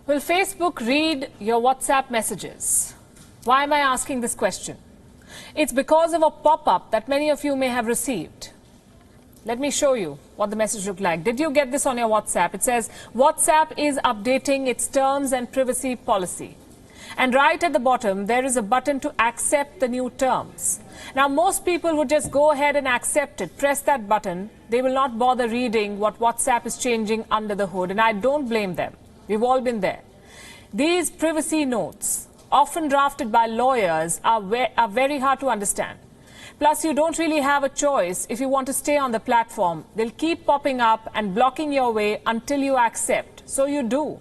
Will Facebook read your WhatsApp messages? Why am I asking this question? It's because of a pop-up that many of you may have received. Let me show you what the message looked like. Did you get this on your WhatsApp? It says, WhatsApp is updating its terms and privacy policy. And right at the bottom, there is a button to accept the new terms. Now, most people would just go ahead and accept it, press that button. They will not bother reading what WhatsApp is changing under the hood, and I don't blame them. We've all been there. These privacy notes, often drafted by lawyers, are very hard to understand. Plus, you don't really have a choice if you want to stay on the platform. They'll keep popping up and blocking your way until you accept. So you do.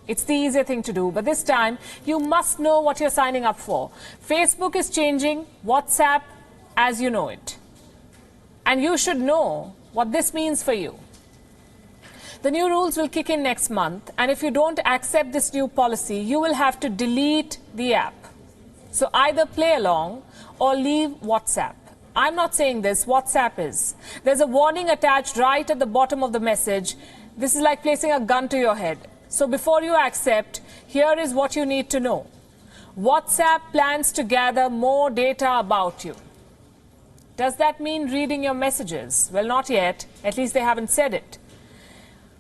It's the easier thing to do. But this time, you must know what you're signing up for. Facebook is changing WhatsApp as you know it. And you should know what this means for you. The new rules will kick in next month, and if you don't accept this new policy, you will have to delete the app. So either play along or leave WhatsApp. I'm not saying this, WhatsApp is. There's a warning attached right at the bottom of the message. This is like placing a gun to your head. So before you accept, here is what you need to know. WhatsApp plans to gather more data about you. Does that mean reading your messages? Well, not yet. At least they haven't said it.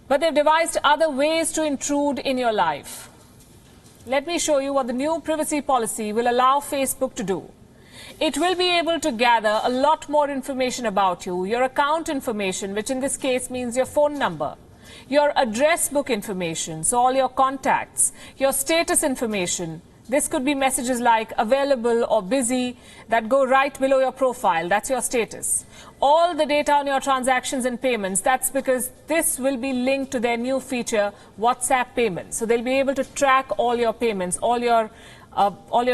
But they've devised other ways to intrude in your life. Let me show you what the new privacy policy will allow Facebook to do. It will be able to gather a lot more information about you, your account information, which in this case means your phone number, your address book information, so all your contacts, your status information. This could be messages like available or busy that go right below your profile. That's your status. All the data on your transactions and payments, that's because this will be linked to their new feature, WhatsApp Payments. So they'll be able to track all your payments, all your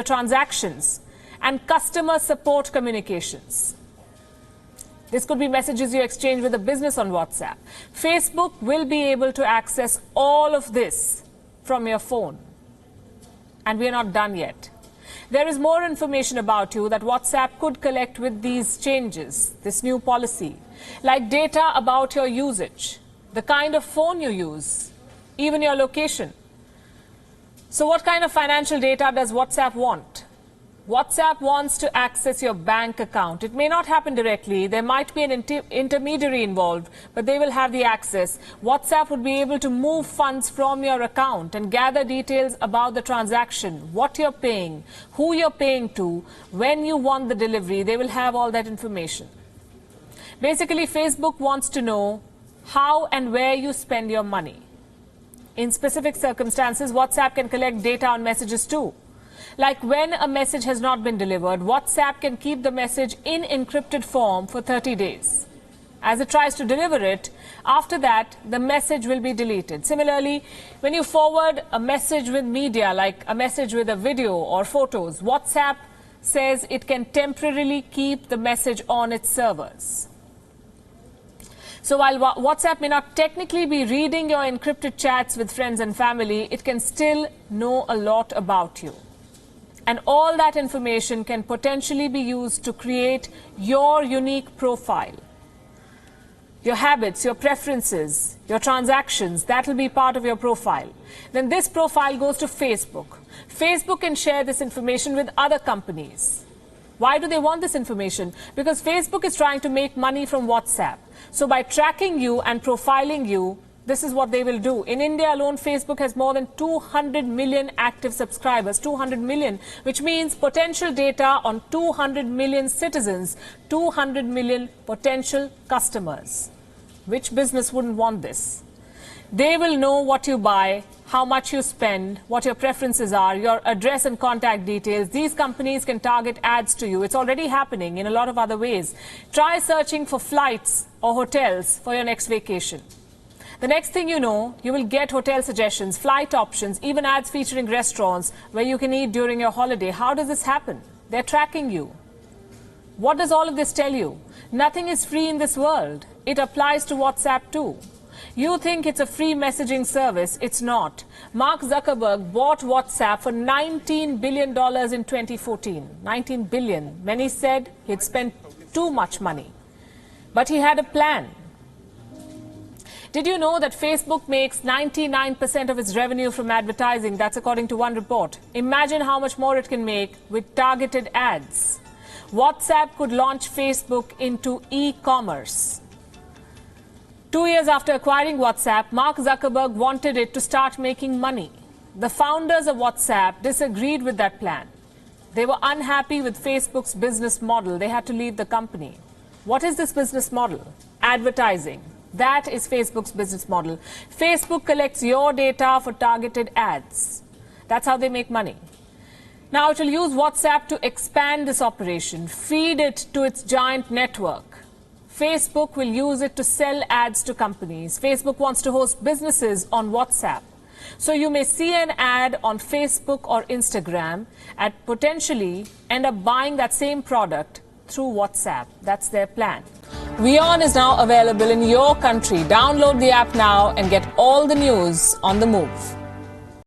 transactions, and customer support communications. This could be messages you exchange with a business on WhatsApp. Facebook will be able to access all of this from your phone. And we are not done yet. There is more information about you that WhatsApp could collect with these changes, this new policy, like data about your usage, the kind of phone you use, even your location. So what kind of financial data does WhatsApp want? WhatsApp wants to access your bank account. It may not happen directly. There might be an intermediary involved, but they will have the access. WhatsApp would be able to move funds from your account and gather details about the transaction, what you're paying, who you're paying to, when you want the delivery. They will have all that information. Basically, Facebook wants to know how and where you spend your money. In specific circumstances, WhatsApp can collect data on messages too. Like when a message has not been delivered, WhatsApp can keep the message in encrypted form for 30 days. As it tries to deliver it, after that, the message will be deleted. Similarly, when you forward a message with media, like a message with a video or photos, WhatsApp says it can temporarily keep the message on its servers. So while WhatsApp may not technically be reading your encrypted chats with friends and family, it can still know a lot about you. And all that information can potentially be used to create your unique profile. Your habits, your preferences, your transactions, that will be part of your profile. Then this profile goes to Facebook. Facebook can share this information with other companies. Why do they want this information? Because Facebook is trying to make money from WhatsApp. So by tracking you and profiling you, this is what they will do. In India alone, Facebook has more than 200 million active subscribers, 200 million, which means potential data on 200 million citizens, 200 million potential customers. Which business wouldn't want this? They will know what you buy, how much you spend, what your preferences are, your address and contact details. These companies can target ads to you. It's already happening in a lot of other ways. Try searching for flights or hotels for your next vacation. The next thing you know, you will get hotel suggestions, flight options, even ads featuring restaurants where you can eat during your holiday. How does this happen? They're tracking you. What does all of this tell you? Nothing is free in this world. It applies to WhatsApp too. You think it's a free messaging service. It's not. Mark Zuckerberg bought WhatsApp for $19 billion in 2014. 19 billion. Many said he'd spent too much money. But he had a plan. Did you know that Facebook makes 99% of its revenue from advertising? That's according to one report. Imagine how much more it can make with targeted ads. WhatsApp could launch Facebook into e-commerce. 2 years after acquiring WhatsApp, Mark Zuckerberg wanted it to start making money. The founders of WhatsApp disagreed with that plan. They were unhappy with Facebook's business model. They had to leave the company. What is this business model? Advertising. That is Facebook's business model. Facebook collects your data for targeted ads. That's how they make money. Now it will use WhatsApp to expand this operation, feed it to its giant network. Facebook will use it to sell ads to companies. Facebook wants to host businesses on WhatsApp. So you may see an ad on Facebook or Instagram and potentially end up buying that same product through WhatsApp. That's their plan. WION is now available in your country. Download the app now and get all the news on the move.